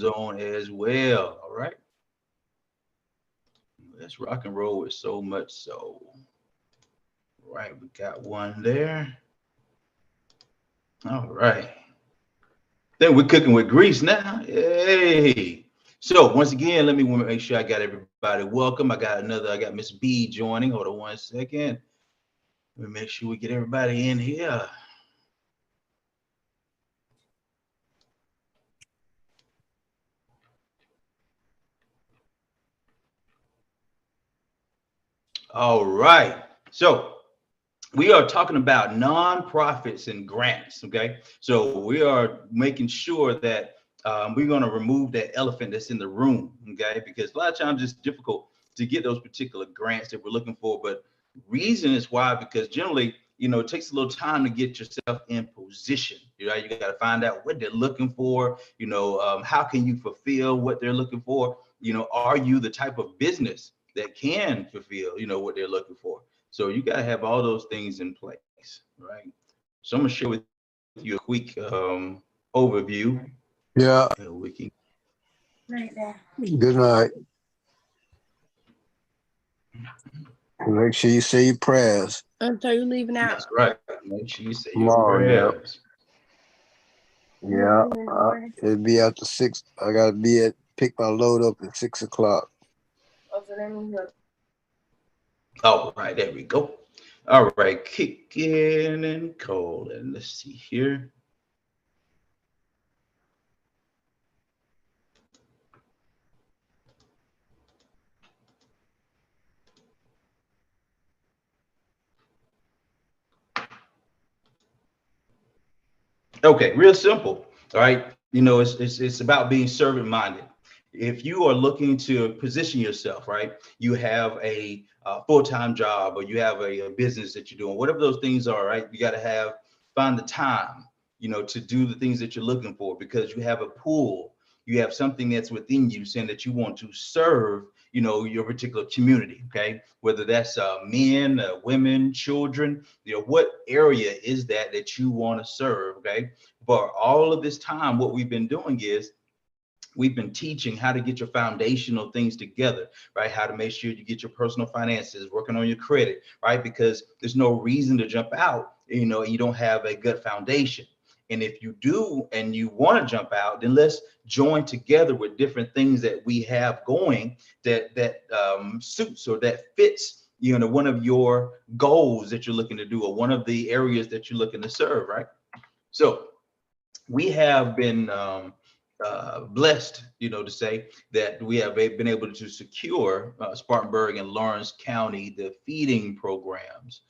on as well. All right. Let's rock and roll with so much so. All right, we got one there. All right. Then we're cooking with grease now. Hey. So once again, let me make sure I got everybody welcome. I got Miss B joining. Hold on 1 second. Let me make sure we get everybody in here. All right. So we are talking about nonprofits and grants. Okay. So we are making sure that we're going to remove that elephant that's in the room. Okay. Because a lot of times it's difficult to get those particular grants that we're looking for. But reason is why, because generally, it takes a little time to get yourself in position. You got to find out what they're looking for. How can you fulfill what they're looking for? Are you the type of business that can fulfill, what they're looking for? So you got to have all those things in place, right? So I'm gonna share with you a quick overview. Yeah. We can. Good night. Make sure you say your prayers. Until you leaving out. That's right. Make sure you say your Tomorrow, prayers. Yeah. It'll be after 6. I gotta pick my load up at 6 o'clock. All right, there we go. All right, kicking and calling. Let's see here. Okay, real simple. All right, it's about being servant minded. If you are looking to position yourself, right, you have a full-time job or you have a business that you're doing, whatever those things are, right, you got to find the time, to do the things that you're looking for, because you have a pool, you have something that's within you saying that you want to serve, your particular community. Okay, whether that's men, women, children, what area is that you want to serve? Okay, for all of this time, what we've been doing is we've been teaching how to get your foundational things together, right? How to make sure you get your personal finances, working on your credit, right? Because there's no reason to jump out, you don't have a good foundation. And if you do and you want to jump out, then let's join together with different things that we have going that suits or that fits, one of your goals that you're looking to do or one of the areas that you're looking to serve, right? So we have been blessed, to say that we have been able to secure Spartanburg and Lawrence County, the feeding programs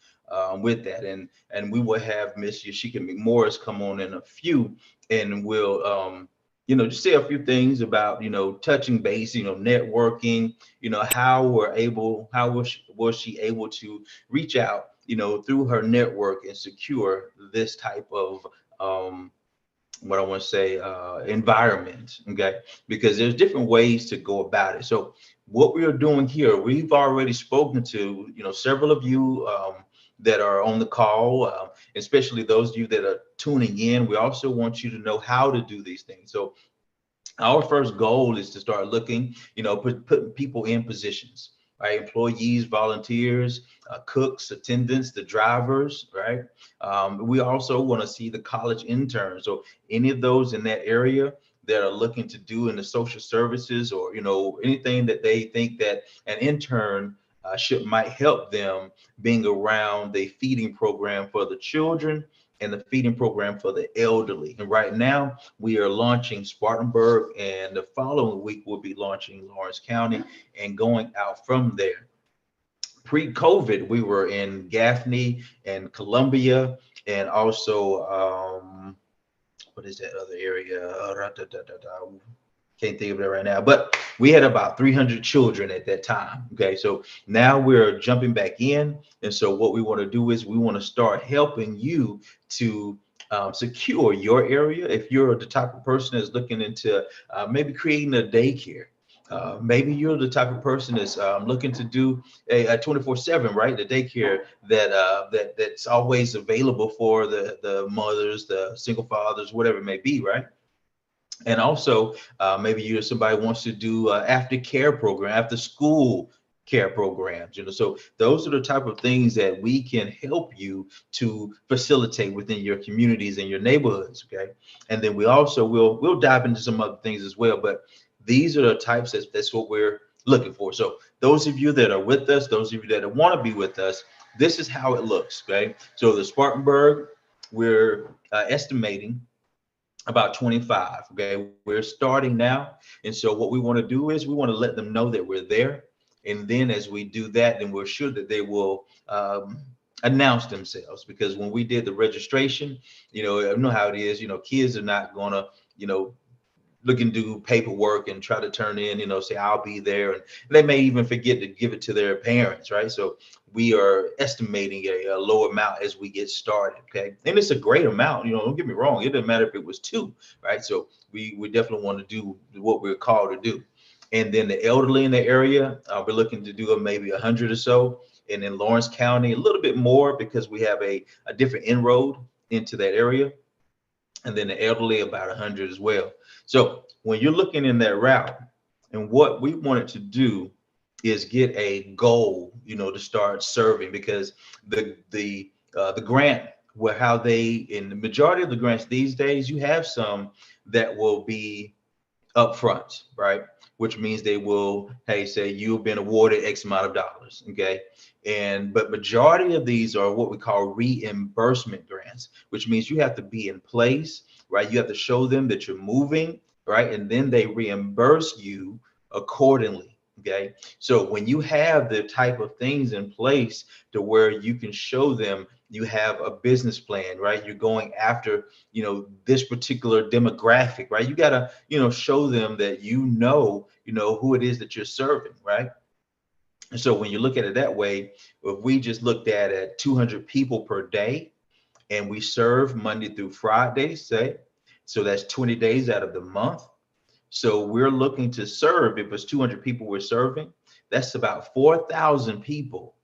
with that. And we will have Miss Yashika McMorris come on in a few, and we'll, just say a few things about, touching base, networking, was she able to reach out, through her network and secure this type of what I want to say, environment. Okay, because there's different ways to go about it. So what we are doing here, we've already spoken to, several of you that are on the call, especially those of you that are tuning in. We also want you to know how to do these things. So our first goal is to start looking, putting people in positions, right? Employees, volunteers, cooks, attendants, the drivers, right? We also want to see the college interns. So any of those in that area that are looking to do in the social services, or, anything that they think that an intern might help them, being around the feeding program for the children and the feeding program for the elderly. And right now we are launching Spartanburg, and the following week we'll be launching Lawrence County and going out from there. Pre-COVID, we were in Gaffney and Columbia, and also what is that other area? Can't think of it right now, but we had about 300 children at that time. Okay, so now we're jumping back in, and so what we want to do is we want to start helping you to secure your area. If you're the type of person that's looking into maybe creating a daycare, maybe you're the type of person that's looking to do a 24/7, right? The daycare that's always available for the mothers, the single fathers, whatever it may be, right? And also, maybe you're somebody who wants to do after care program, after school care programs, so those are the type of things that we can help you to facilitate within your communities and your neighborhoods. Okay. And then we also we'll dive into some other things as well, but these are the types that's what we're looking for. So those of you that are with us, those of you that want to be with us, this is how it looks. Okay. So the Spartanburg, we're estimating about 25. Okay, we're starting now. And so what we want to do is we want to let them know that we're there. And then as we do that, then we're sure that they will announce themselves, because when we did the registration, you know how it is, kids are not gonna, you know look and do paperwork and try to turn in, say I'll be there, and they may even forget to give it to their parents, right? So we are estimating a low amount as we get started, okay? And it's a great amount, don't get me wrong. It doesn't matter if it was two, right? So we definitely want to do what we're called to do. And then the elderly in the area, we're looking to do maybe 100 or so. And in Lawrence County, a little bit more because we have a different inroad into that area. And then the elderly about 100 as well. So when you're looking in that route, and what we wanted to do is get a goal, to start serving, because the grant, where how they, in the majority of the grants these days, you have some that will be upfront, right? Which means they will, hey, say you've been awarded X amount of dollars, okay? But majority of these are what we call reimbursement grants, which means you have to be in place, right? You have to show them that you're moving, right? And then they reimburse you accordingly. Okay. So when you have the type of things in place to where you can show them you have a business plan, right? You're going after, this particular demographic, right? You gotta, show them that who it is that you're serving, right? And so when you look at it that way, if we just looked at 200 people per day, and we serve Monday through Friday, say, so that's 20 days out of the month. So we're looking to serve, if it's 200 people we're serving, that's about 4,000 people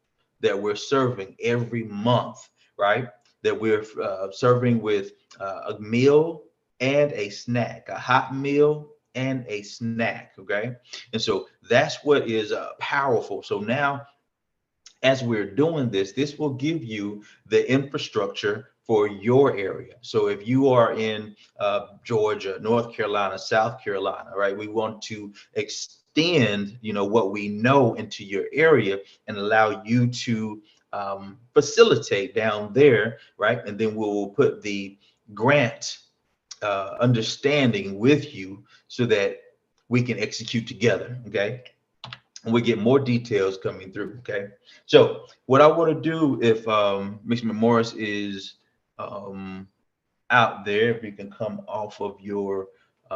that we're serving every month, right? That we're serving with a meal and a snack, a hot meal and a snack, okay? And so that's what is powerful. So now, as we're doing this, this will give you the infrastructure for your area. So if you are in Georgia, North Carolina, South Carolina, right, we want to extend, what we know into your area and allow you to facilitate down there, right? And then we'll put the grant understanding with you so that we can execute together, okay? And we get more details coming through. Okay. So what I want to do, if Ms. Morris is um, out there, if you can come off of your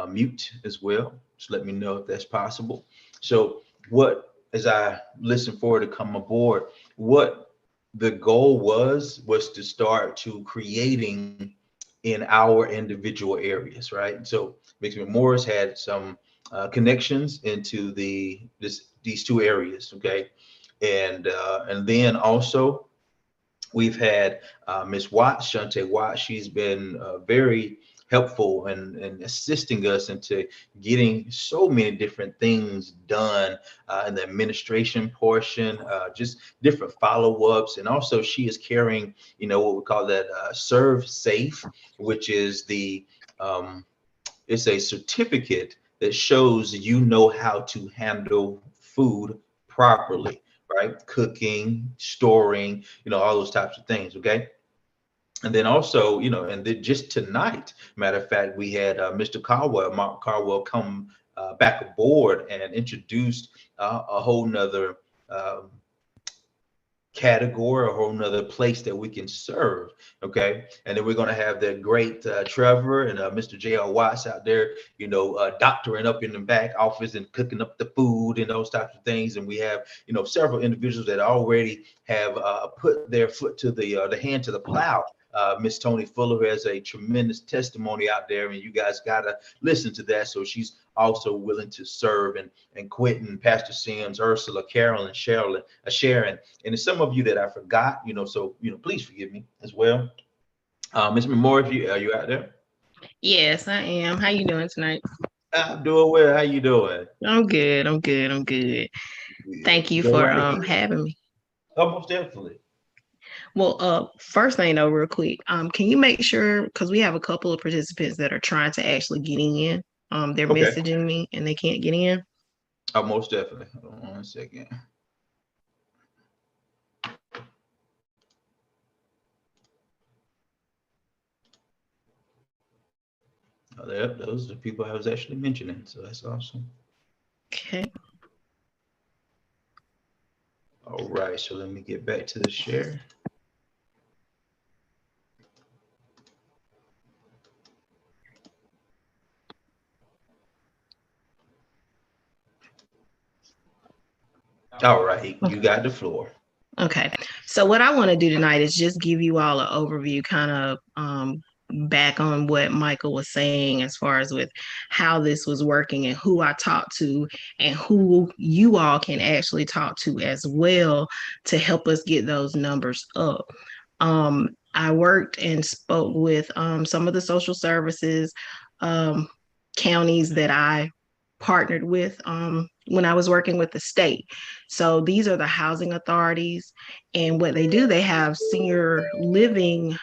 mute as well, just let me know if that's possible. So what, as I listen for her to come aboard, what the goal was to start to creating in our individual areas, right? So Ms. Morris had some connections into these two areas, okay? And then also we've had Ms. Watts, Shante Watts. She's been very helpful in assisting us into getting so many different things done in the administration portion, just different follow-ups. And also she is carrying, what we call that Serve Safe, which is it's a certificate that shows how to handle food properly, right? Cooking, storing, all those types of things. Okay. And then also, and then just tonight, matter of fact, we had Mr. Caldwell, Mark Caldwell, come back aboard and introduced a whole nother um, category, a whole nother place that we can serve. Okay. And then we're going to have that great Trevor and Mr. J.R. Watts out there, doctoring up in the back office and cooking up the food and those types of things. And we have, several individuals that already have put their foot to the hand to the plow. Miss Tony Fuller, who has a tremendous testimony out there, and you guys gotta listen to that. So she's also willing to serve, and Quentin, Pastor Sims, Ursula, Carolyn, Sharon, and there's some of you that I forgot, so please forgive me as well. Ms. Moore, are you out there? Yes, I am. How you doing tonight? I'm doing well. How you doing? I'm good. I'm good. I'm good. Good. Thank you Go for right ahead. having me. Almost definitely. Well, first thing though, real quick, can you make sure because we have a couple of participants that are trying to actually get in. They're Okay. messaging me and they can't get in. Almost definitely. Hold on 1 second. Oh, those are the people I was actually mentioning. So that's awesome. Okay. All right. So let me get back to the share. All right. You got the floor. Okay. So what I want to do tonight is just give you all an overview, kind of back on what Michael was saying as far as with how this was working and who I talked to and who you all can actually talk to as well to help us get those numbers up. I worked and spoke with some of the social services um, counties that I partnered with when I was working with the state. So these are the housing authorities, and what they do, they have senior living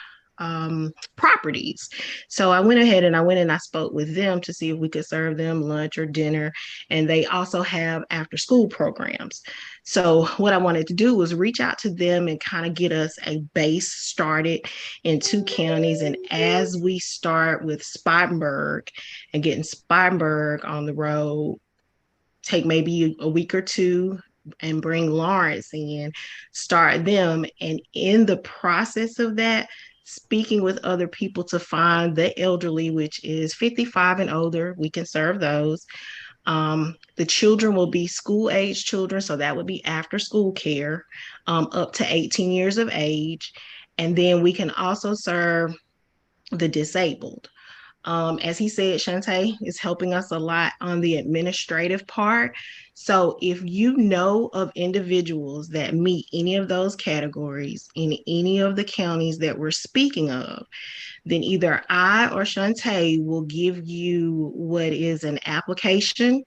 properties. So I went ahead and I went and I spoke with them to see if we could serve them lunch or dinner. And they also have after school programs. So what I wanted to do was reach out to them and kind of get us a base started in two counties. And as we start with Spartanburg and getting Spartanburg on the road, take maybe a week or two and bring Lawrence in, start them. And in the process of that, speaking with other people to find the elderly, which is 55 and older, we can serve those. The children will be school age children, so that would be after school care, up to 18 years of age. And then we can also serve the disabled. As he said, Shantae is helping us a lot on the administrative part. So if you know of individuals that meet any of those categories in any of the counties that we're speaking of, then either I or Shantae will give you what is an application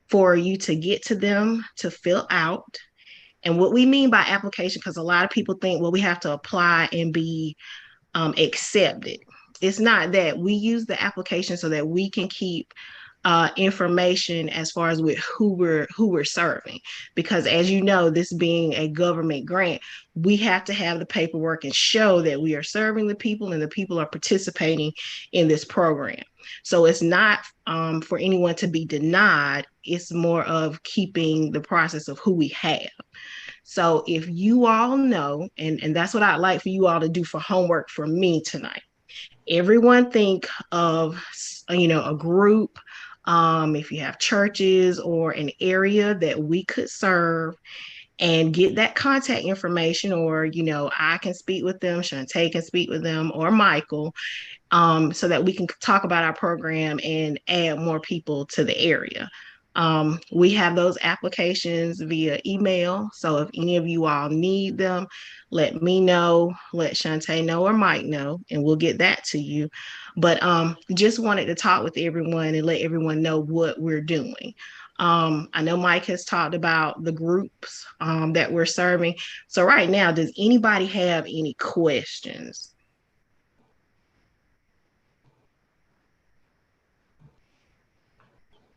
for you to get to them to fill out. And what we mean by application, because a lot of people think, well, we have to apply and be accepted. It's not that. We use the application so that we can keep information as far as with who we're serving, because as you know, this being a government grant, we have to have the paperwork and show that we are serving the people and the people are participating in this program. So it's not for anyone to be denied. It's more of keeping the process of who we have. So if you all know, and that's what I'd like for you all to do for homework for me tonight. Everyone think of, a group, if you have churches or an area that we could serve, and get that contact information, or, I can speak with them, Shantae can speak with them, or Michael, so that we can talk about our program and add more people to the area. We have those applications via email. So if any of you all need them, let me know, let Shantae know, or Mike know, and we'll get that to you. But just wanted to talk with everyone and let everyone know what we're doing. I know Mike has talked about the groups that we're serving. So right now, does anybody have any questions?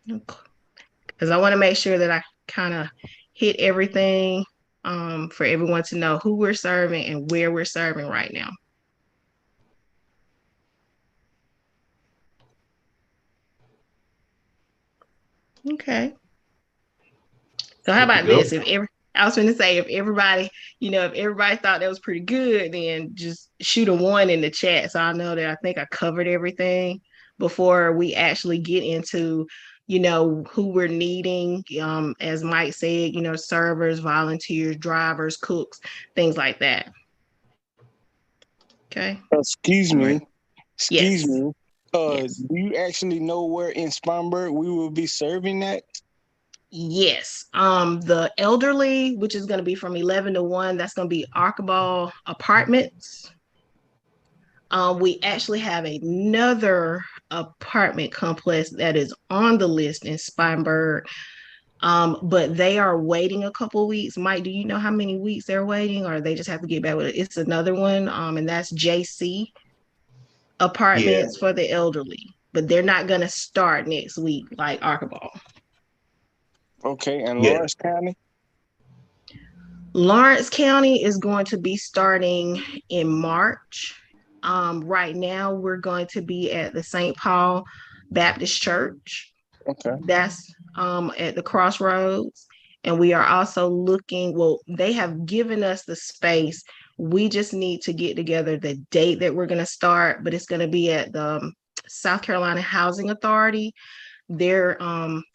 Because I want to make sure that I kind of hit everything for everyone to know who we're serving and where we're serving right now. Okay. So how Good to about go. this? I was going to say, if everybody, if everybody thought that was pretty good, then just shoot a one in the chat. So I know that I think I covered everything before we actually get into, who we're needing. As Mike said, servers, volunteers, drivers, cooks, things like that. Okay. Excuse All right. me. Excuse Yes. me. Yes. Do you actually know where in Spartanburg we will be serving that? Yes. The elderly, which is going to be from 11 to 1, that's going to be Archibald Apartments. We actually have another apartment complex that is on the list in Spartanburg. But they are waiting a couple weeks. Mike, do you know how many weeks they're waiting, or they just have to get back with it? It's another one, and that's JC Yeah, Apartments for the Elderly. But they're not gonna start next week like Archibald. Okay, and yeah. Lawrence County? Lawrence County is going to be starting in March. Right now, we're going to be at the St. Paul Baptist Church. Okay. That's at the crossroads. And we are also looking, well, they have given us the space. We just need to get together the date that we're going to start, but it's going to be at the South Carolina Housing Authority, their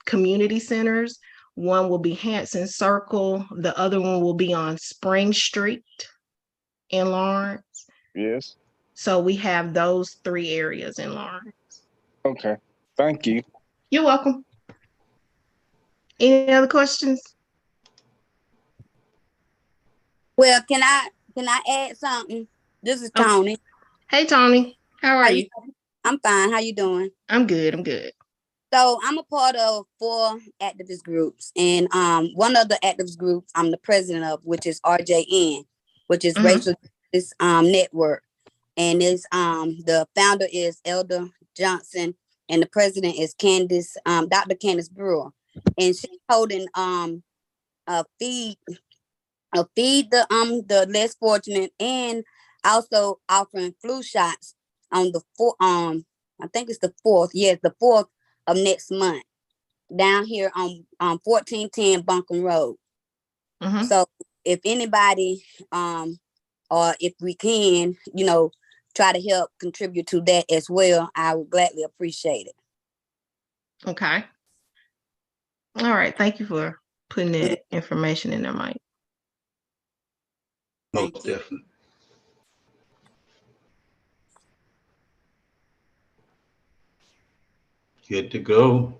community centers. One will be Hanson Circle, the other one will be on Spring Street in Lawrence. Yes. So we have those 3 areas in Lawrence. Okay. Thank you. You're welcome. Any other questions? Well, can I add something? This is Tony. Hey, Tony. How are you? I'm fine. How you doing? I'm good. I'm good. So I'm a part of 4 activist groups, and one of the activist groups I'm the president of, which is RJN, which is Racial Justice Network, and is the founder is Elder Johnson, and the president is Candace, Dr. Candace Brewer, and she's holding a feed the less fortunate, and also offering flu shots on the I think it's the 4th. Yes, the 4th of next month down here on 1410 Bunkum Road. So if anybody or if we can, try to help contribute to that as well, I would gladly appreciate it. Okay. All right. Thank you for putting that information in there, Mike. Most definitely. Good to go.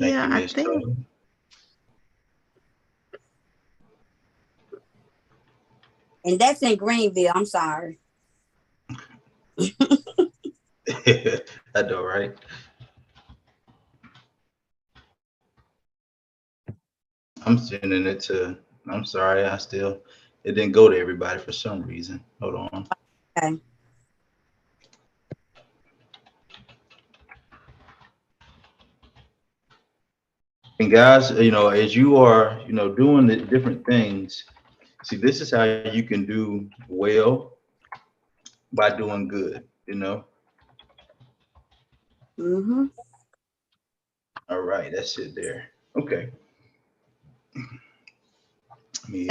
Thank Yeah, you, I Miss think. Tony. And that's in Greenville. I'm sorry. I know, right? I'm sending it to, I'm sorry, it didn't go to everybody for some reason. Hold on. Okay. And guys, as you are, doing the different things, see, this is how you can do well by doing good, All right, that's it there. Okay. Let me,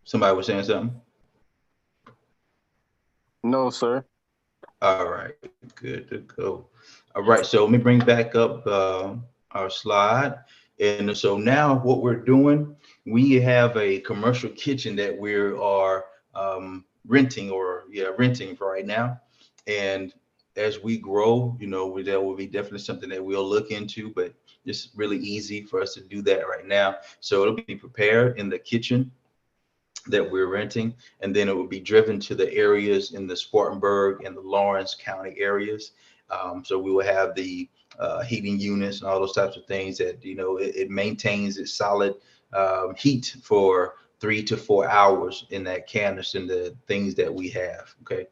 somebody was saying something? No, sir. All right, good to go. All right, so let me bring back up our slide. And so now what we're doing, we have a commercial kitchen that we are renting for right now. And as we grow, that will be definitely something that we'll look into, but it's really easy for us to do that right now. So it'll be prepared in the kitchen that we're renting, and then it will be driven to the areas in the Spartanburg and the Lawrence County areas. So we will have the heating units and all those types of things that, it maintains its solid heat for 3 to 4 hours in that canister and the things that we have. Okay.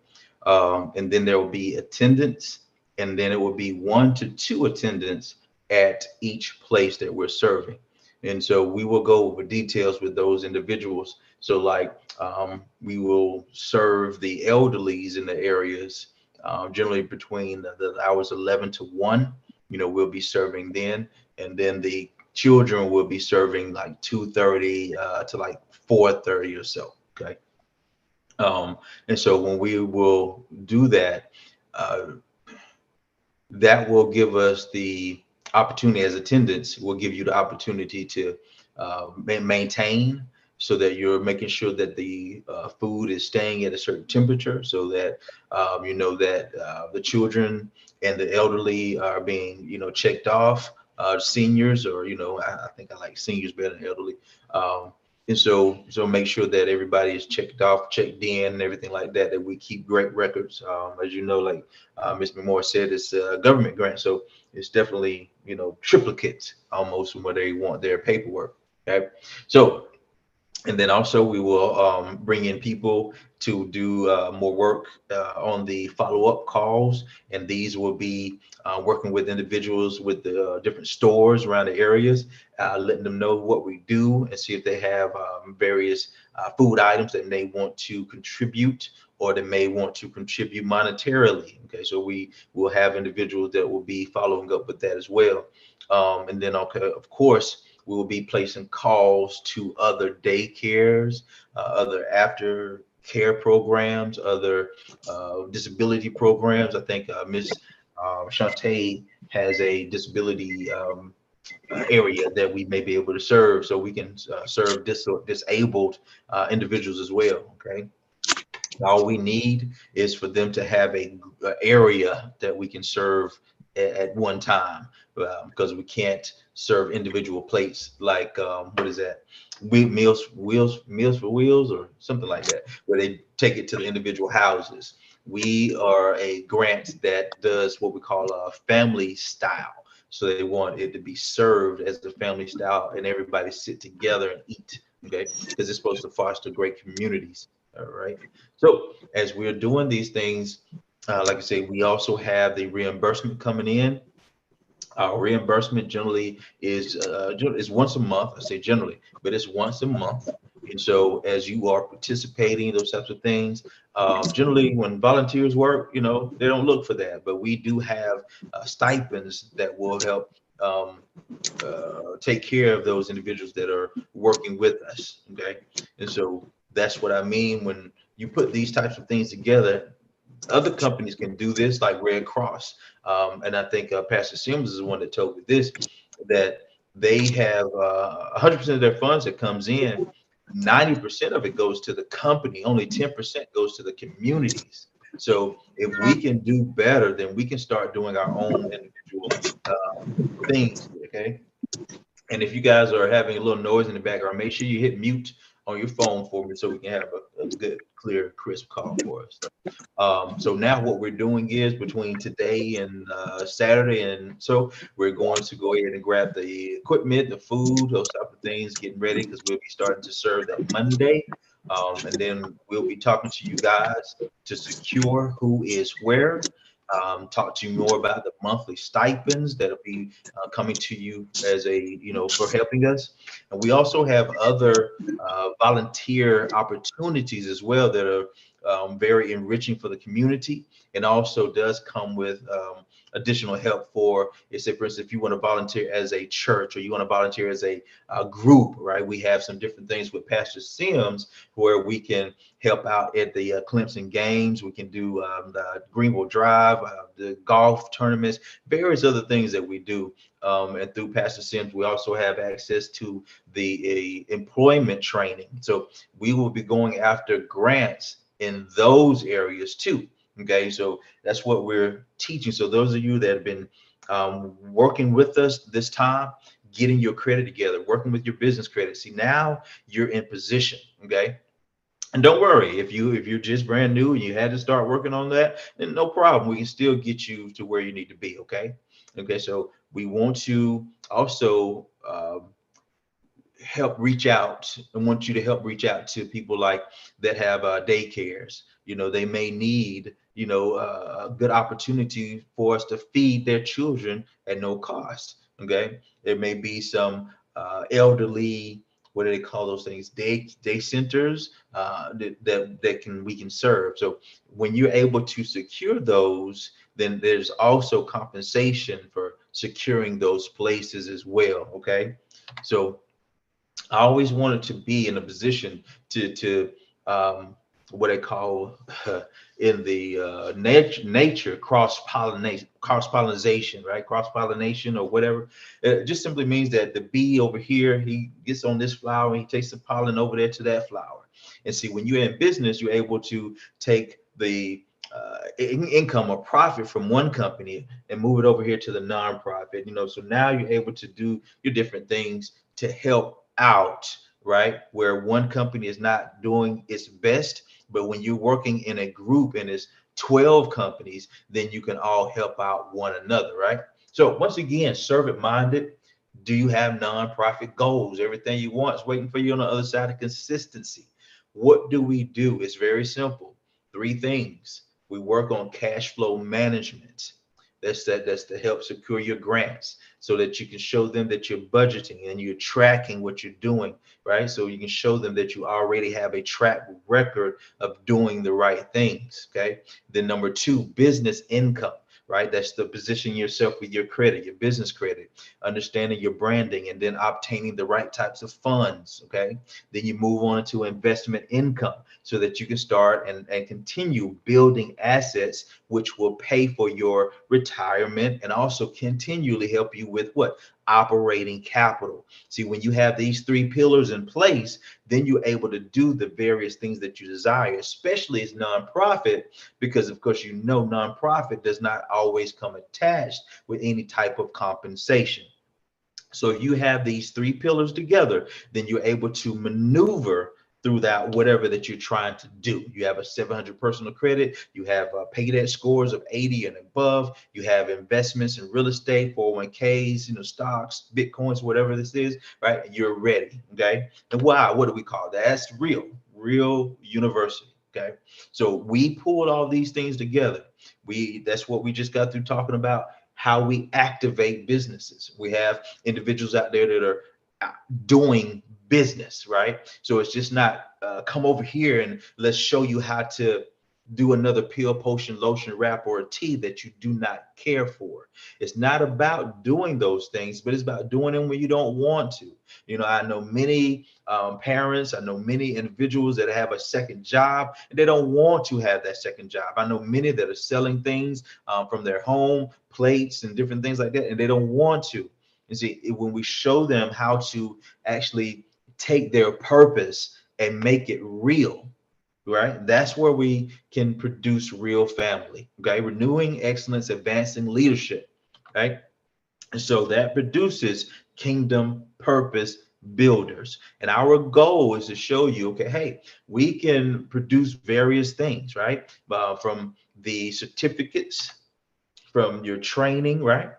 And then there will be attendants, and then it will be 1 to 2 attendants at each place that we're serving. And so we will go over details with those individuals. So like we will serve the elderlies in the areas generally between the hours 11 to 1, we'll be serving then. And then the children will be serving like 2:30 to like 4:30 or so. Okay. And so when we will do that, that will give us the opportunity as attendants, will give you the opportunity to maintain, so that you're making sure that the food is staying at a certain temperature, so that that the children and the elderly are being checked off, seniors, or I think I like seniors better than elderly, And so make sure that everybody is checked off, checked in, and everything like that. That we keep great records. As you know, like Ms. Moore said, it's a government grant, so it's definitely triplicate almost from where they want their paperwork. Okay, so and then also we will bring in people to do more work on the follow-up calls, and these will be working with individuals with the different stores around the areas, letting them know what we do and see if they have various food items that they want to contribute or they may want to contribute monetarily. Okay, so we will have individuals that will be following up with that as well. And then, okay, of course, we will be placing calls to other daycares, other after care programs, other disability programs. I think Miss Shantae has a disability area that we may be able to serve, so we can serve disabled individuals as well. Okay. All we need is for them to have a area that we can serve at one time, because we can't serve individual plates like what is that? Meals for Wheels or something like that, where they take it to the individual houses. We are a grant that does what we call a family style. So they want it to be served as a family style and everybody sit together and eat. Okay, because it's supposed to foster great communities. All right. So as we're doing these things, like I say, we also have the reimbursement coming in. Our reimbursement generally is once a month. I say generally, but it's once a month. And so as you are participating in those types of things, generally when volunteers work, they don't look for that, but we do have stipends that will help take care of those individuals that are working with us. Okay. And so that's what I mean when you put these types of things together. Other companies can do this, like Red Cross. And I think Pastor Sims is the one that told me this, that they have 100% of their funds that comes in, 90% of it goes to the company, only 10% goes to the communities. So if we can do better, then we can start doing our own individual things. Okay. And if you guys are having a little noise in the background, make sure you hit mute on your phone for me so we can have a good, clear, crisp call for us. So now what we're doing is between today and Saturday, and so we're going to go ahead and grab the equipment, the food, those type of things, getting ready because we'll be starting to serve that Monday. And then we'll be talking to you guys to secure who is where. Talk to you more about the monthly stipends that'll be coming to you as for helping us. And we also have other volunteer opportunities as well that are very enriching for the community, and also does come with additional help for, say, for instance, if you want to volunteer as a church or you want to volunteer as a group, right? We have some different things with Pastor Sims where we can help out at the Clemson games. We can do the Greenville Drive, the golf tournaments, various other things that we do. And through Pastor Sims, we also have access to the employment training. So we will be going after grants in those areas too. Okay, so that's what we're teaching. So those of you that have been working with us this time, getting your credit together, working with your business credit. See, now you're in position. Okay. And don't worry, if you're just brand new and you had to start working on that, then no problem. We can still get you to where you need to be. Okay. Okay. So we want to also help reach out and want you to help reach out to people like that have daycares. They may need a good opportunity for us to feed their children at no cost. Okay, there may be some elderly, what do they call those things, day centers that we can serve. So when you're able to secure those, then there's also compensation for securing those places as well. Okay, so I always wanted to be in a position to what I call in the nature cross pollination, right? Cross pollination or whatever. It just simply means that the bee over here, he gets on this flower, he takes the pollen over there to that flower. And see, when you're in business, you're able to take the income or profit from one company and move it over here to the nonprofit. So now you're able to do your different things to help out, right? Where one company is not doing its best, but when you're working in a group and it's 12 companies, then you can all help out one another, right? So once again, servant minded. Do you have nonprofit goals? Everything you want is waiting for you on the other side of consistency. What do we do? It's very simple. Three things. We work on cash flow management. That's to help secure your grants so that you can show them that you're budgeting and you're tracking what you're doing, right? So you can show them that you already have a track record of doing the right things. Okay. Then number two, business income, right? That's to position yourself with your credit, your business credit, understanding your branding, and then obtaining the right types of funds. Okay. Then you move on to investment income so that you can start and continue building assets, which will pay for your retirement and also continually help you with what? Operating capital. See, when you have these three pillars in place, then you're able to do the various things that you desire, especially as nonprofit, because of course, you know, nonprofit does not always come attached with any type of compensation. So if you have these three pillars together, then you're able to maneuver through that whatever that you're trying to do. You have a 700 personal credit, you have pay debt scores of 80 and above, you have investments in real estate, 401ks, stocks, bitcoins, whatever this is, right? You're ready. Okay. And wow, what do we call that? That's real university. Okay. So we pulled all these things together. That's what we just got through talking about, how we activate businesses. We have individuals out there that are doing business, right? So it's just not come over here and let's show you how to do another pill, potion, lotion, wrap, or a tea that you do not care for. It's not about doing those things, but it's about doing them when you don't want to. I know many parents, I know many individuals that have a second job and they don't want to have that second job. I know many that are selling things from their home, plates and different things like that, and they don't want to. You see, when we show them how to actually take their purpose and make it real, right? That's where we can produce real family. Okay. Renewing excellence, advancing leadership, right? And so that produces kingdom purpose builders. And our goal is to show you, okay, hey, we can produce various things, right? From the certificates, from your training, right?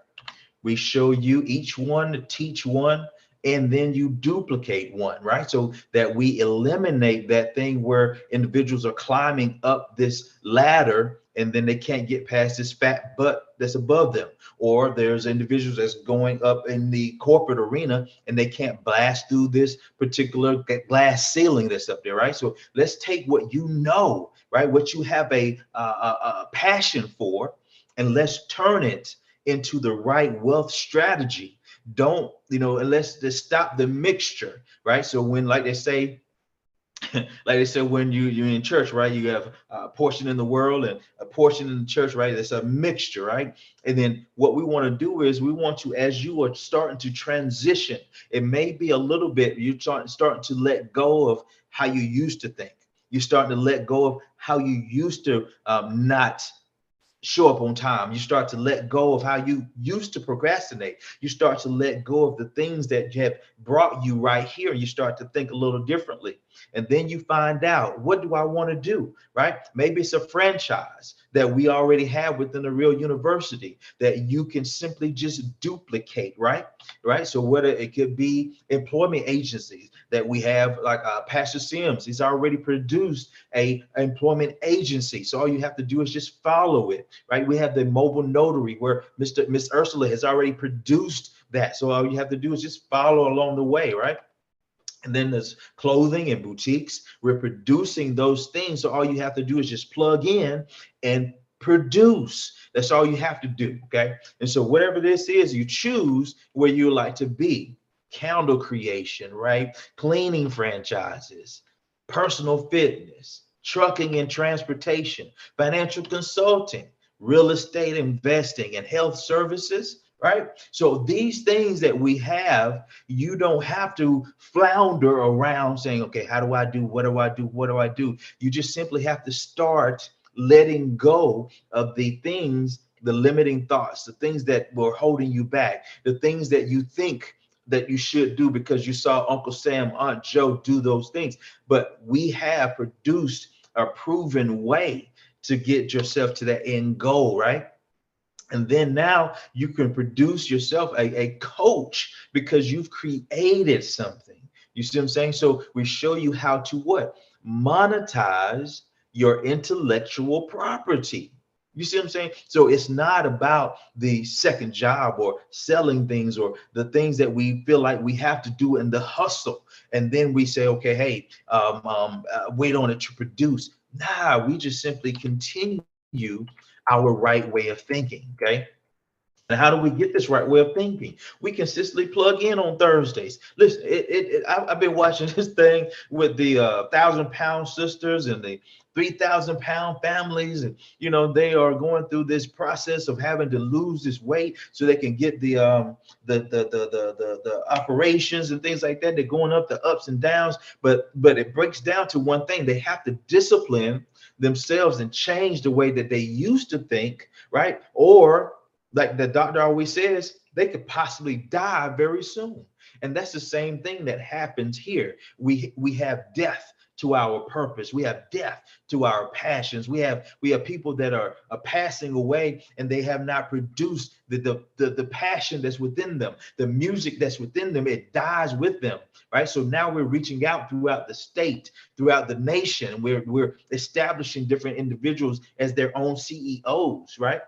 We show you each one to teach one, and then you duplicate one, right? So that we eliminate that thing where individuals are climbing up this ladder and then they can't get past this fat butt that's above them. Or there's individuals that's going up in the corporate arena and they can't blast through this particular glass ceiling that's up there, right? So let's take what you know, right? What you have a passion for, and let's turn it into the right wealth strategy. Don't, and let's just stop the mixture, right? So when, like they say, when you're in church, right, you have a portion in the world and a portion in the church, right? It's a mixture, right? And then what we want to do is we want to, as you are starting to transition, it may be a little bit, you're starting to let go of how you used to think. You're starting to let go of how you used to not show up on time. You start to let go of how you used to procrastinate. You start to let go of the things that have brought you right here. You start to think a little differently. And then you find out, what do I want to do? Right? Maybe it's a franchise that we already have within the R.E.A.L University that you can simply just duplicate, right? Right. So whether it could be employment agencies that we have, like Pastor Sims, he's already produced a employment agency. So all you have to do is just follow it, right? We have the mobile notary where Miss Ursula has already produced that. So all you have to do is just follow along the way, right? And then there's clothing and boutiques. We're producing those things. So all you have to do is just plug in and produce. That's all you have to do. Okay. And so whatever this is, you choose where you like to be. Candle creation, right? Cleaning franchises, personal fitness, trucking and transportation, financial consulting, real estate investing, and health services, right? So these things that we have, you don't have to flounder around saying, okay, how do I do? What do I do? What do I do? You just simply have to start letting go of the things, the limiting thoughts, the things that were holding you back, the things that you think that you should do because you saw Uncle Sam, Aunt Joe do those things. But we have produced a proven way to get yourself to that end goal, right? And then now you can produce yourself a coach because you've created something. You see what I'm saying? So we show you how to what? Monetize your intellectual property. You see what I'm saying? So it's not about the second job or selling things or the things that we feel like we have to do in the hustle. And then we say, okay, hey, wait on it to produce. Nah, we just simply continue our right way of thinking. Okay. And how do we get this right way of thinking? We consistently plug in on Thursdays. Listen, I've been watching this thing with the 1,000-pound sisters and the 3,000-pound families, and they are going through this process of having to lose this weight so they can get the operations and things like that. They're going up the ups and downs, but it breaks down to one thing: they have to discipline themselves and change the way that they used to think, right? Or like the doctor always says, they could possibly die very soon. And that's the same thing that happens here. We have death to our purpose. We have death to our passions. We have people that are passing away, and they have not produced the passion that's within them, the music that's within them. It dies with them, right? So now we're reaching out throughout the state, throughout the nation. We're establishing different individuals as their own CEOs, right?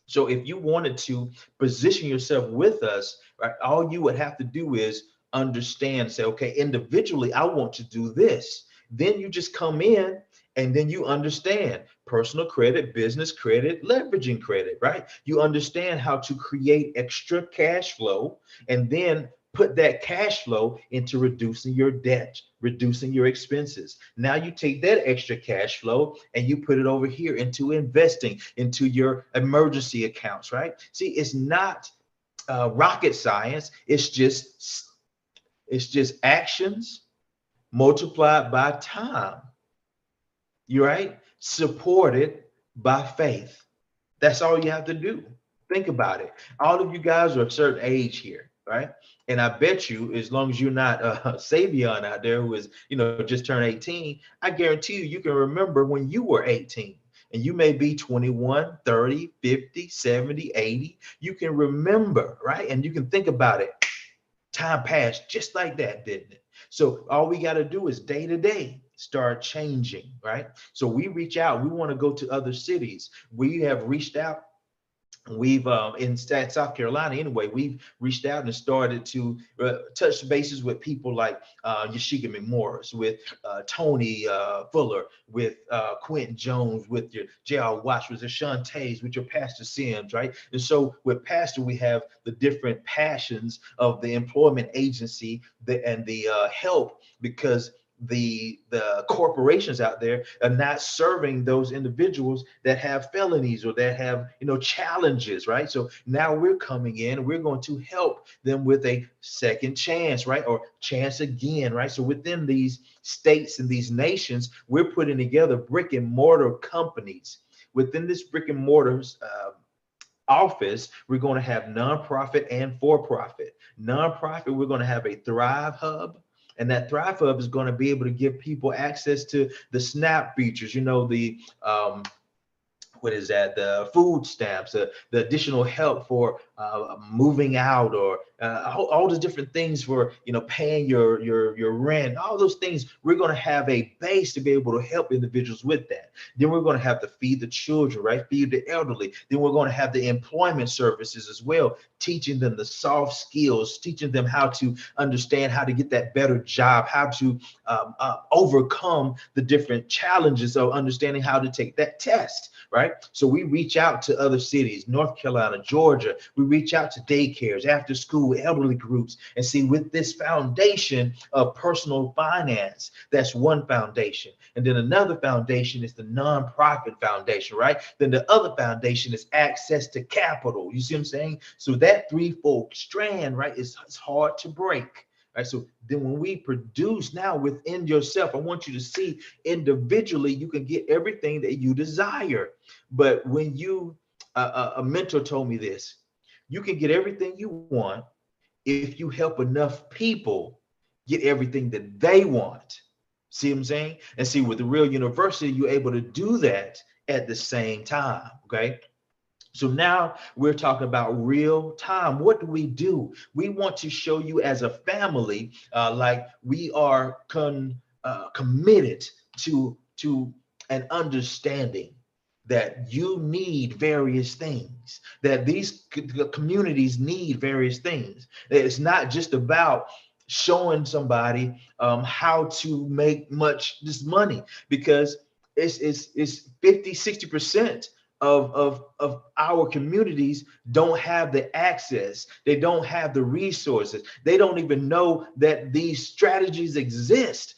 So if you wanted to position yourself with us, right, all you would have to do is understand, say, okay, individually, I want to do this. Then you just come in and then you understand personal credit, business credit, leveraging credit, right? You understand how to create extra cash flow and then put that cash flow into reducing your debt, reducing your expenses. Now you take that extra cash flow and you put it over here into investing, into your emergency accounts, right? See, it's not rocket science. It's just actions multiplied by time. You right? Supported by faith. That's all you have to do. Think about it. All of you guys are a certain age here, right? And I bet you, as long as you're not Savion out there who is, just turned 18, I guarantee you can remember when you were 18. And you may be 21, 30, 50, 70, 80. You can remember, right? And you can think about it. Time passed just like that, didn't it? So all we got to do is day to day start changing, right? So we reach out. We want to go to other cities. We have reached out. We've in South Carolina anyway, we've reached out and started to touch bases with people like Yashika McMorris, with Tony Fuller, with Quentin Jones, with your J.R. Watts, with your Shantays, with your Pastor Sims, right? And so with Pastor, we have the different passions of the employment agency and the help, because the corporations out there are not serving those individuals that have felonies or that have challenges, right? So now we're coming in, we're going to help them with a second chance, right? Or chance again, right? So within these states and these nations, we're putting together brick and mortar companies. Within this brick and mortar office, we're going to have nonprofit and for-profit. Nonprofit, we're going to have a Thrive Hub. And that Thrive Hub is going to be able to give people access to the SNAP features, the what is that? The food stamps, the additional help for moving out, or all the different things for paying your rent. All those things, we're going to have a base to be able to help individuals with that. Then we're going to have to feed the children, right? Feed the elderly. Then we're going to have the employment services as well, teaching them the soft skills, teaching them how to understand how to get that better job, how to overcome the different challenges of understanding how to take that test, right? So we reach out to other cities, North Carolina, Georgia. We reach out to daycares, after school, elderly groups, and see, with this foundation of personal finance, that's one foundation. And then another foundation is the nonprofit foundation, right? Then the other foundation is access to capital. You see what I'm saying? So that threefold strand, right, is hard to break. Right. So then when we produce now within yourself, I want you to see individually, you can get everything that you desire. But when a mentor told me this, you can get everything you want if you help enough people get everything that they want. See what I'm saying? And see, with the Real University, you're able to do that at the same time. Okay. So now we're talking about real time. What do? We want to show you as a family, like we are committed to an understanding that you need various things, that these communities need various things. It's not just about showing somebody how to make much this money, because it's 50-60% of our communities don't have the access. They don't have the resources. They don't even know that these strategies exist.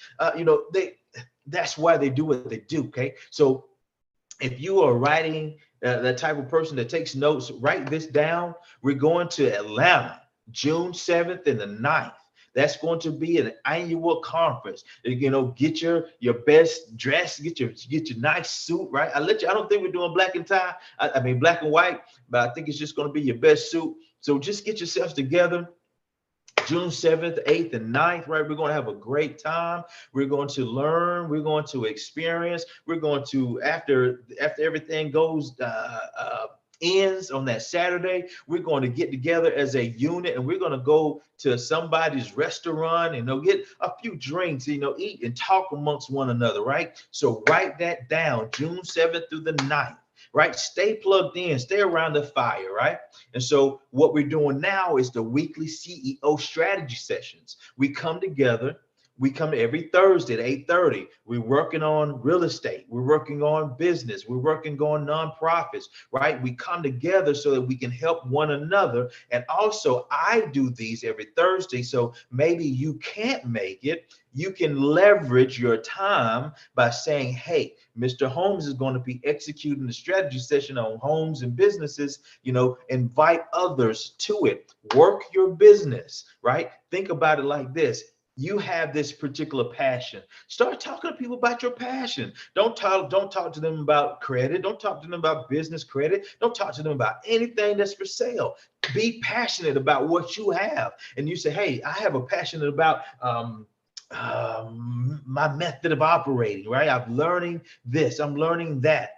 That's why they do what they do. Okay. So if you are writing, the type of person that takes notes, write this down. We're going to Atlanta, June 7th and the 9th. That's going to be an annual conference. Get your best dress, get your nice suit, right? I don't think we're doing black and tie. I mean black and white, but I think it's just going to be your best suit. So just get yourselves together. June 7th, 8th, and 9th, right? We're going to have a great time. We're going to learn. We're going to experience. We're going to, after everything goes, ends on that Saturday, we're going to get together as a unit, and we're going to go to somebody's restaurant and get a few drinks, eat and talk amongst one another, right? So write that down, June 7th through the 9th. Right? Stay plugged in, stay around the fire, right? And so what we're doing now is the weekly CEO strategy sessions. We come together. We come every Thursday at 8:30. We're working on real estate. We're working on business. We're working on nonprofits, right? We come together so that we can help one another. And also, I do these every Thursday. So maybe you can't make it. You can leverage your time by saying, hey, Mr. Holmes is going to be executing the strategy session on homes and businesses. Invite others to it. Work your business, right? Think about it like this. You have this particular passion. Start talking to people about your passion. Don't talk to them about credit. Don't talk to them about business credit. Don't talk to them about anything that's for sale. Be passionate about what you have. And you say, hey, I have a passion about my method of operating, right? I'm learning this. I'm learning that.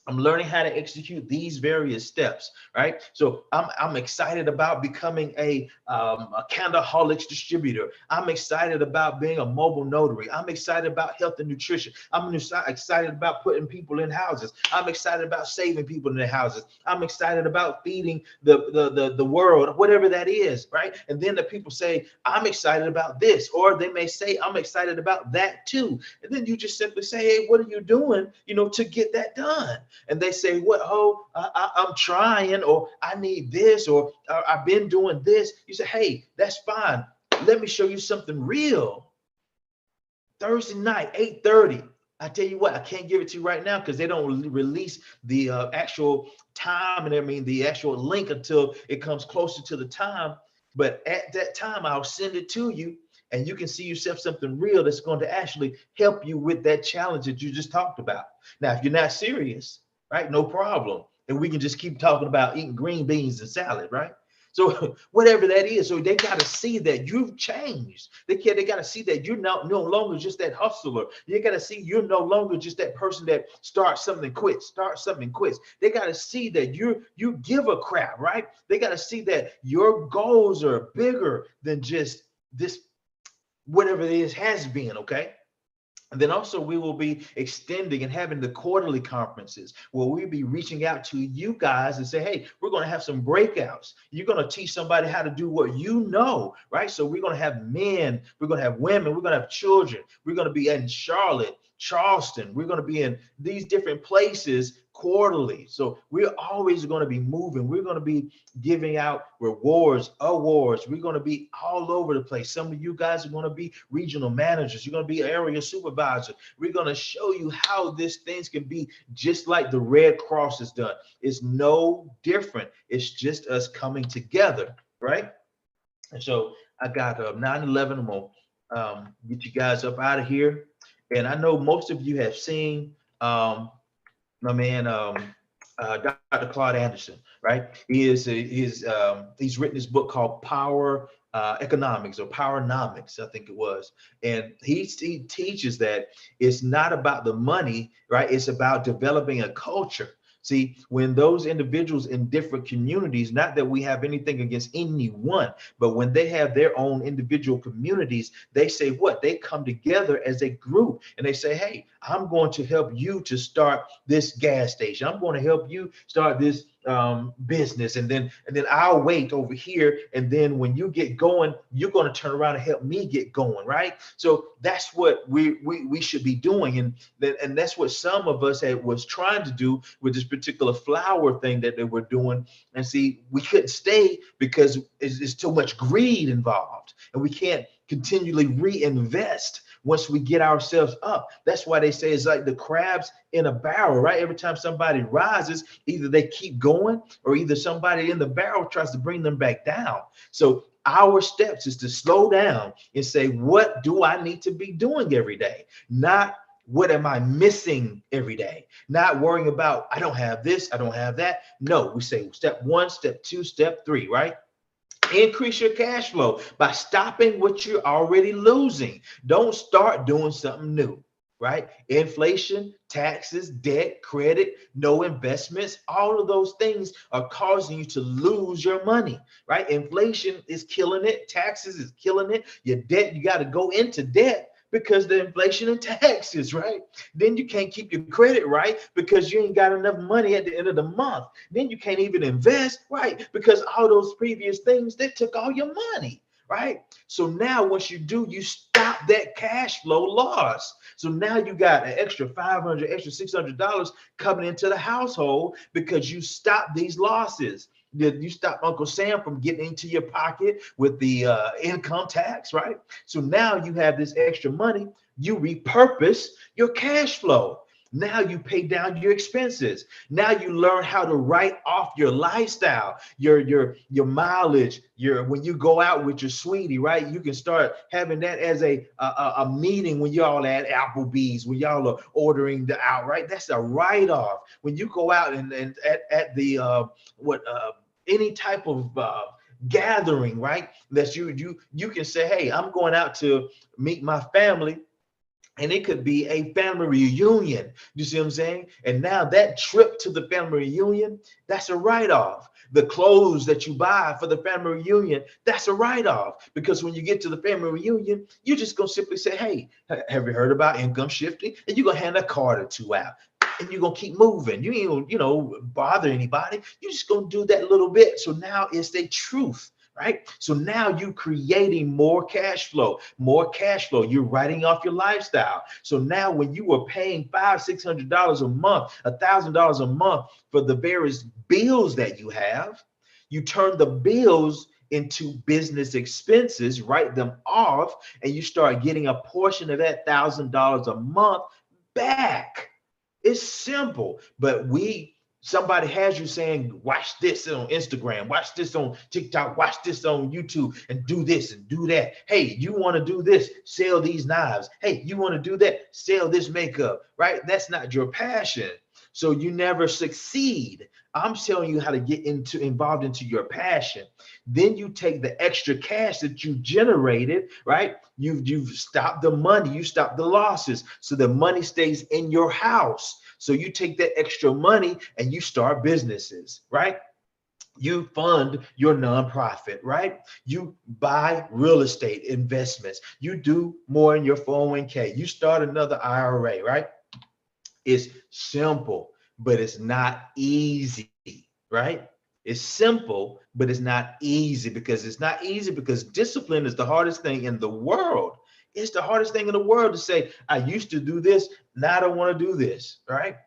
I'm learning how to execute these various steps, right? So I'm excited about becoming a Candaholics distributor. I'm excited about being a mobile notary. I'm excited about health and nutrition. I'm excited about putting people in houses. I'm excited about saving people in their houses. I'm excited about feeding the world, whatever that is, right? And then the people say, I'm excited about this, or they may say, I'm excited about that too. And then you just simply say, hey, what are you doing, to get that done? And they say, what, I'm trying, or I need this, or I've been doing this. You say, hey, that's fine. Let me show you something real. Thursday night, 8:30. I tell you what, I can't give it to you right now because they don't release the actual time and the actual link until it comes closer to the time. But at that time, I'll send it to you, and you can see yourself something real that's going to actually help you with that challenge that you just talked about. Now, if you're not serious, right, no problem. And we can just keep talking about eating green beans and salad, right? So whatever that is, so they got to see that you've changed. They got to see that you're no longer just that hustler. You got to see you're no longer just that person that starts something, quits. They got to see that you give a crap, right? They got to see that your goals are bigger than just this, whatever it is has been, okay? And then also we will be extending and having the quarterly conferences where we'll be reaching out to you guys and say, hey, we're going to have some breakouts. You're going to teach somebody how to do what you know, right? So we're going to have men, we're going to have women, we're going to have children. We're going to be in Charlotte, Charleston. We're going to be in these different places quarterly. So we're always going to be moving. We're going to be giving out rewards, awards. We're going to be all over the place. Some of you guys are going to be regional managers. You're going to be area supervisors. We're going to show you how these things can be just like the Red Cross has done. It's no different. It's just us coming together, right? And so I got 9/11. I'm going to get you guys up out of here. And I know most of you have seen my man Dr. Claude Anderson, right? He's written this book called Power Economics or Powernomics, I think it was. And he teaches that it's not about the money, right? It's about developing a culture. See, when those individuals in different communities, not that we have anything against anyone, but when they have their own individual communities, they say what? They come together as a group and they say, hey, I'm going to help you to start this gas station. I'm going to help you start this business, and then I'll wait over here, and then when you get going, you're going to turn around and help me get going, right? So that's what we should be doing, and that's what some of us was trying to do with this particular flower thing that they were doing. And see, we couldn't stay because it's too much greed involved, and we can't continually reinvest once we get ourselves up. That's why they say it's like the crabs in a barrel, right? Every time somebody rises, either they keep going or either somebody in the barrel tries to bring them back down. So our steps is to slow down and say, what do I need to be doing every day? Not what am I missing every day? Not worrying about, I don't have this, I don't have that. No, we say step 1, step 2, step 3, right? Increase your cash flow by stopping what you're already losing. Don't start doing something new, right? Inflation, taxes, debt, credit, no investments, all of those things are causing you to lose your money, right? Inflation is killing it. Taxes is killing it. Your debt, you got to go into debt because the inflation and taxes, right? Then you can't keep your credit right because you ain't got enough money at the end of the month. Then you can't even invest, right? Because all those previous things, they took all your money, right? So now once you do, you stop that cash flow loss. So now you got an extra $500, extra $600 coming into the household because you stop these losses. You stop Uncle Sam from getting into your pocket with the income tax, right? So now you have this extra money. You repurpose your cash flow. Now you pay down your expenses. Now you learn how to write off your lifestyle, your mileage, when you go out with your sweetie, right? You can start having that as a meeting when y'all at Applebee's, when y'all are ordering the out, right? That's a write-off. When you go out and at the any type of gathering, right? That you can say, hey, I'm going out to meet my family. And it could be a family reunion. You see what I'm saying? And now that trip to the family reunion, that's a write-off. The clothes that you buy for the family reunion, that's a write-off. Because when you get to the family reunion, you're just going to simply say, hey, have you heard about income shifting? And you're going to hand a card or two out. And you're going to keep moving. You ain't going to, bother anybody. You're just going to do that little bit. So now it's the truth. Right? So now you're creating more cash flow, You're writing off your lifestyle. So now when you were paying $500-$600 a month, $1,000 a month for the various bills that you have, you turn the bills into business expenses, write them off, and you start getting a portion of that $1,000 a month back. It's simple, but somebody has you saying, watch this on Instagram, watch this on TikTok, watch this on YouTube, and do this and do that. Hey, you want to do this, sell these knives. Hey, you want to do that, sell this makeup, right? That's not your passion. So you never succeed. I'm telling you how to get involved into your passion. Then you take the extra cash that you generated, right? You've stopped the money, you stop the losses. So the money stays in your house. So you take that extra money and you start businesses, right? You fund your nonprofit, right? You buy real estate investments. You do more in your 401k. You start another IRA, right? It's simple, but it's not easy, right? It's simple, but it's not easy because discipline is the hardest thing in the world. It's the hardest thing in the world to say, I used to do this, now I don't want to do this, right?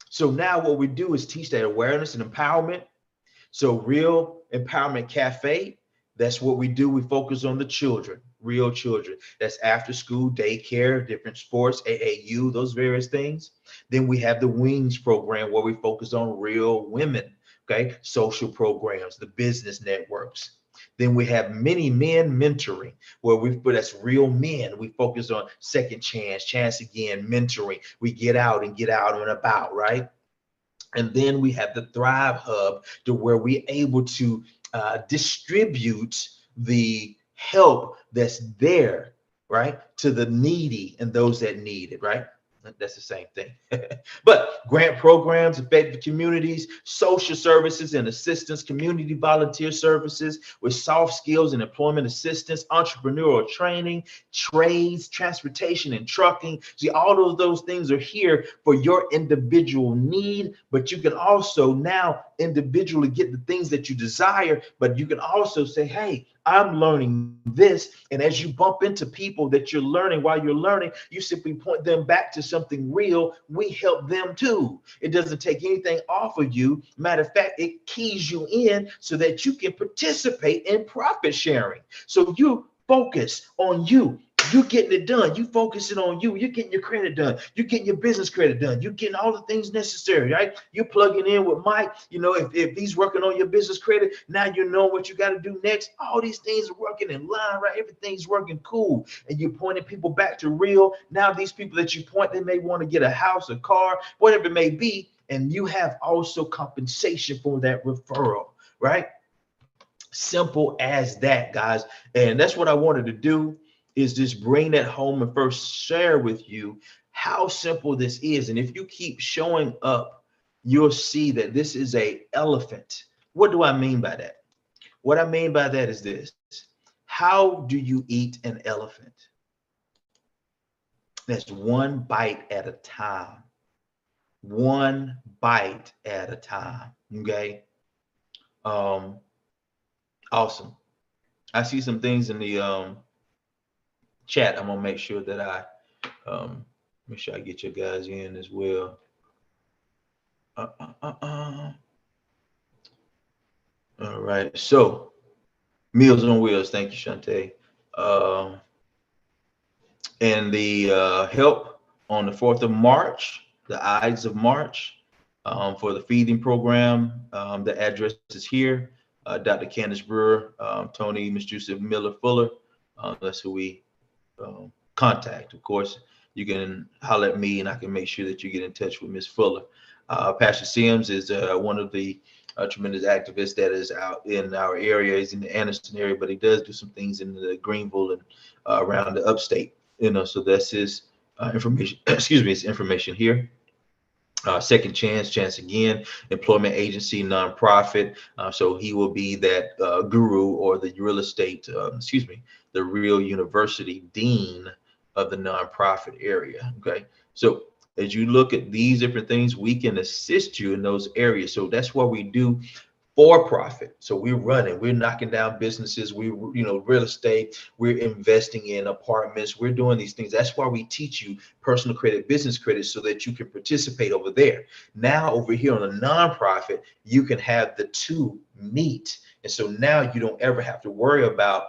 So now what we do is teach that awareness and empowerment. So Real Empowerment Cafe, that's what we do. We focus on the children, real children. That's after school, daycare, different sports, AAU, those various things. Then we have the Wings program where we focus on real women, okay? Social programs, the business networks. Then we have Many Men Mentoring, that's real men. We focus on second chance again, mentoring. We get out and about, right? And then we have the Thrive Hub, to where we're able to distribute the help that's there, right, to the needy and those that need it, right? That's the same thing. But grant programs, effective communities, social services and assistance, community volunteer services with soft skills and employment assistance, entrepreneurial training, trades, transportation and trucking. See, all of those things are here for your individual need, but you can also now individually get the things that you desire, but you can also say, hey, I'm learning this. And as you bump into people that you're learning while you're learning, you simply point them back to something real. We help them too. It doesn't take anything off of you. Matter of fact, it keys you in so that you can participate in profit sharing. So you focus on you. You're getting it done. You focusing on you. You're getting your credit done. You're getting your business credit done. You're getting all the things necessary, right? You're plugging in with Mike. You know, if he's working on your business credit, now you know what you got to do next. All these things are working in line, right? Everything's working cool. And you're pointing people back to real. Now these people that you point, they may want to get a house, a car, whatever it may be. And you have also compensation for that referral, right? Simple as that, guys. And that's what I wanted to do, is just bring that home and first share with you how simple this is. And if you keep showing up, you'll see that this is a elephant. What do I mean by that? What I mean by that is this. How do you eat an elephant? That's one bite at a time. One bite at a time. Okay. Awesome. I see some things in the chat. I'm gonna make sure that I make sure I get you guys in as well. All right. So Meals on Wheels. Thank you, Shantae. And the help on the 4th of March, the Ides of March, for the feeding program. The address is here. Dr. Candace Brewer, Tony, Ms. Joseph Miller Fuller. That's who we contact. Of course, you can holler at me and I can make sure that you get in touch with Ms. Fuller. Pastor Sims is one of the tremendous activists that is out in our area. He's in the Anderson area, but he does do some things in the Greenville and around the upstate, you know, so that's his information. Excuse me, his information here. Second Chance Again, employment agency, nonprofit. So he will be that guru or the real estate, the real university dean of the nonprofit area. Okay. So as you look at these different things, we can assist you in those areas. So that's what we do for profit. So we're running, we're knocking down businesses, real estate, we're investing in apartments, we're doing these things. That's why we teach you personal credit, business credit, so that you can participate over there. Now over here on the nonprofit, you can have the two meet. And so now you don't ever have to worry about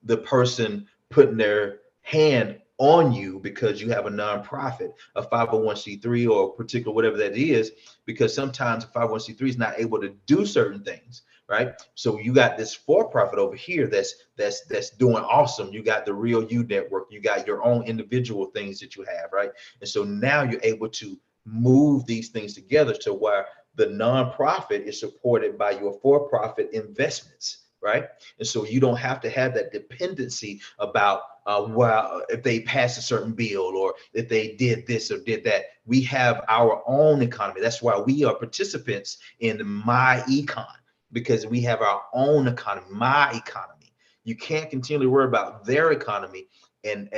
the person putting their hand on you because you have a nonprofit, a 501c3 or a particular whatever that is, because sometimes a 501c3 is not able to do certain things, right? So you got this for-profit over here that's doing awesome. You got the Real You Network, you got your own individual things that you have, right? And so now you're able to move these things together to where the nonprofit is supported by your for-profit investments, right? And so you don't have to have that dependency about well, if they pass a certain bill or if they did this or did that. We have our own economy. That's why we are participants in my econ, because we have our own economy, my economy. You can't continually worry about their economy and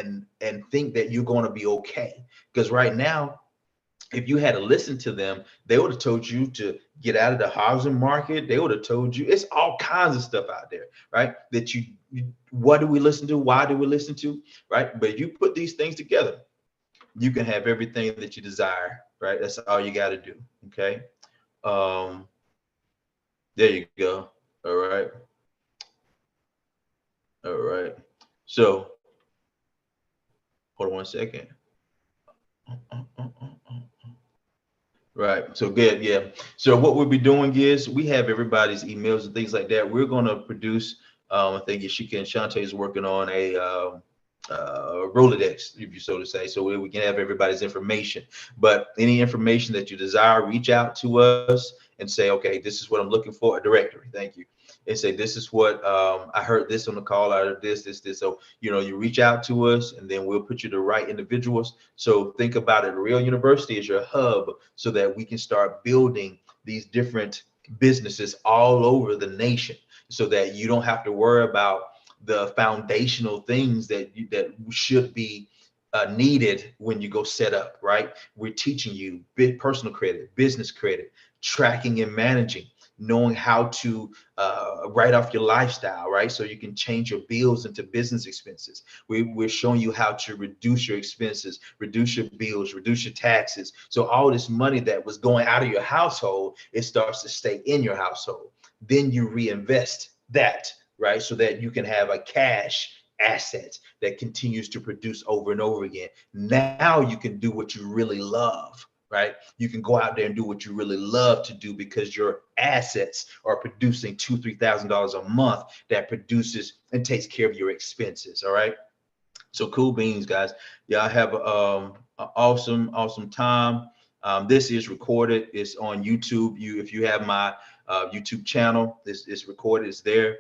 think that you're going to be okay. Because right now, if you had to listen to them, they would have told you to get out of the housing market. They would have told you it's all kinds of stuff out there, right? That what do we listen to? Why do we listen to? Right? But if you put these things together, you can have everything that you desire, right? That's all you got to do. Okay. There you go. All right. All right. So hold on one second. Right. So good. Yeah. So what we'll be doing is we have everybody's emails and things like that. We're going to produce, I think Yashika and Shantae is working on Rolodex, if you so to say, so we can have everybody's information. But any information that you desire, reach out to us and say, okay, this is what I'm looking for, a directory. Thank you. And say, this is what I heard this on the call, out of this. So, you know, you reach out to us and then we'll put you the right individuals. So think about it. R.E.A.L University is your hub so that we can start building these different businesses all over the nation so that you don't have to worry about the foundational things that should be needed when you go set up, right? We're teaching you personal credit, business credit, tracking and managing, knowing how to write off your lifestyle, right? So you can change your bills into business expenses. We're showing you how to reduce your expenses, reduce your bills, reduce your taxes. So all this money that was going out of your household, it starts to stay in your household. Then you reinvest that, right? So that you can have a cash asset that continues to produce over and over again. Now you can do what you really love, right? You can go out there and do what you really love to do because your assets are producing $2,000-3,000 a month that produces and takes care of your expenses. All right. So cool beans, guys. Y'all have an awesome time. This is recorded. It's on YouTube. If you have my YouTube channel, this is recorded. It's there.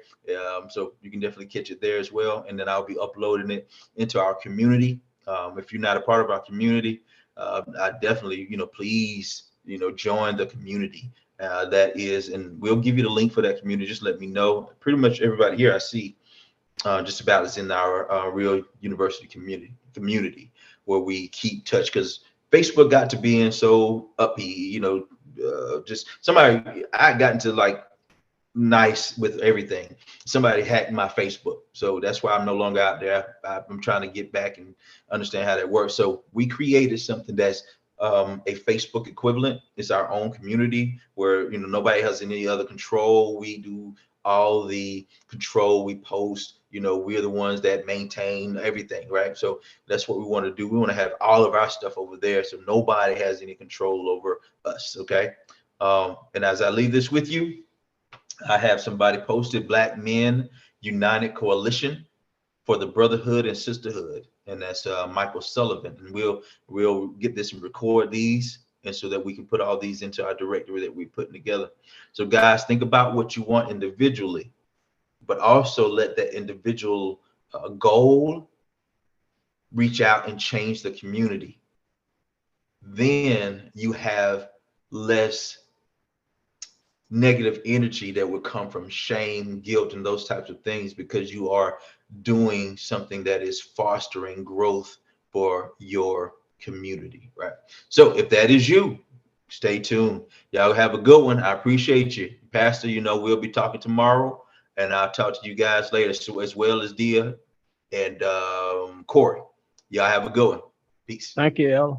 So you can definitely catch it there as well. And then I'll be uploading it into our community. If you're not a part of our community, I definitely, please, join the community. That is, and we'll give you the link for that community. Just let me know. Pretty much everybody here I see just about is in our R.E.A.L University community where we keep touch, because Facebook got to being so uppy, just somebody, I got into like nice with everything. Somebody hacked my Facebook, so that's why I'm no longer out there. I'm trying to get back and understand how that works. So we created something that's a Facebook equivalent. It's our own community where nobody has any other control. We do all the control. We post. We're the ones that maintain everything, right? So that's what we want to do. We want to have all of our stuff over there, so nobody has any control over us. Okay. And as I leave this with you, I have somebody posted Black Men United Coalition for the Brotherhood and Sisterhood, and that's Michael Sullivan. And we'll get this and record these, and so that we can put all these into our directory that we're putting together. So guys, think about what you want individually, but also let that individual goal reach out and change the community. Then you have less negative energy that would come from shame, guilt, and those types of things, because you are doing something that is fostering growth for your community, right? So if that is you, stay tuned. Y'all have a good one. I appreciate you. Pastor, we'll be talking tomorrow, and I'll talk to you guys later, so as well as Dia and Corey. Y'all have a good one. Peace. Thank you, El.